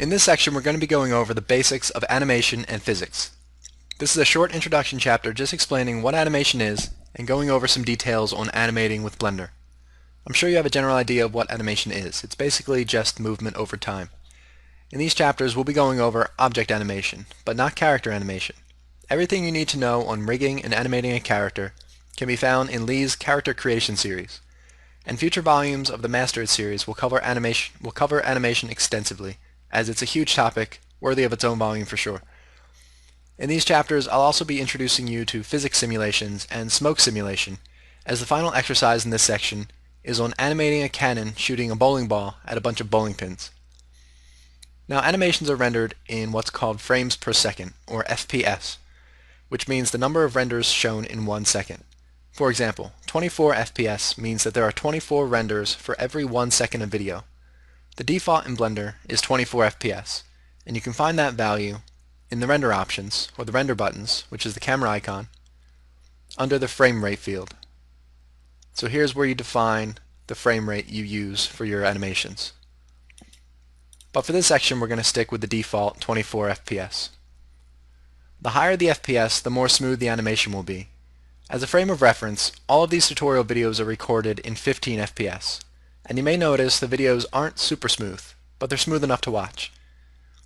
In this section we're going to be going over the basics of animation and physics. This is a short introduction chapter just explaining what animation is and going over some details on animating with Blender. I'm sure you have a general idea of what animation is. It's basically just movement over time. In these chapters we'll be going over object animation, but not character animation. Everything you need to know on rigging and animating a character can be found in Lee's character creation series. And future volumes of the Mastered series will cover animation extensively, as it's a huge topic worthy of its own volume for sure. In these chapters I'll also be introducing you to physics simulations and smoke simulation, as the final exercise in this section is on animating a cannon shooting a bowling ball at a bunch of bowling pins. Now animations are rendered in what's called frames per second, or FPS, which means the number of renders shown in 1 second. For example, 24 FPS means that there are 24 renders for every 1 second of video. The default in Blender is 24 FPS, and you can find that value in the render options, or the render buttons, which is the camera icon, under the frame rate field. So here's where you define the frame rate you use for your animations. But for this section we're going to stick with the default 24 FPS. The higher the FPS, the more smooth the animation will be. As a frame of reference, all of these tutorial videos are recorded in 15 FPS, and you may notice the videos aren't super smooth, but they're smooth enough to watch.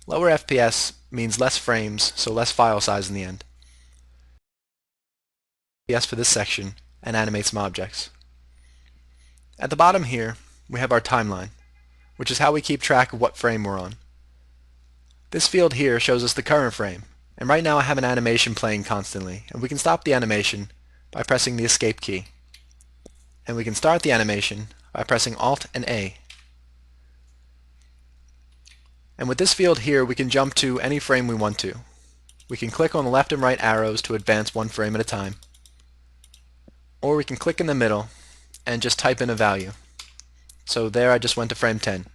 Lower FPS means less frames, so less file size in the end. FPS for this section, and animate some objects. At the bottom here, we have our timeline, which is how we keep track of what frame we're on. This field here shows us the current frame, and right now I have an animation playing constantly, and we can stop the animation by pressing the escape key. And we can start the animation by pressing Alt and A. And with this field here we can jump to any frame we want to. We can click on the left and right arrows to advance one frame at a time. Or we can click in the middle and just type in a value. So there I just went to frame 10.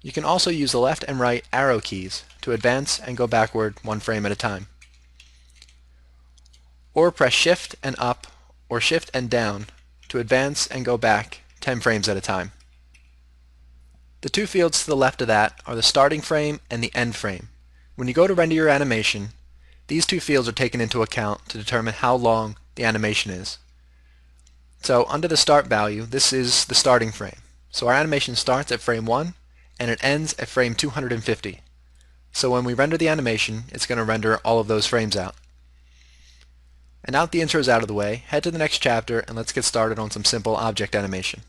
You can also use the left and right arrow keys to advance and go backward one frame at a time. Or press Shift and up or Shift and down to advance and go back 10 frames at a time. The two fields to the left of that are the starting frame and the end frame. When you go to render your animation, these two fields are taken into account to determine how long the animation is. So under the start value, this is the starting frame. So our animation starts at frame 1 and it ends at frame 250. So when we render the animation, it's going to render all of those frames out. And now that the intro is out of the way, head to the next chapter and let's get started on some simple object animation.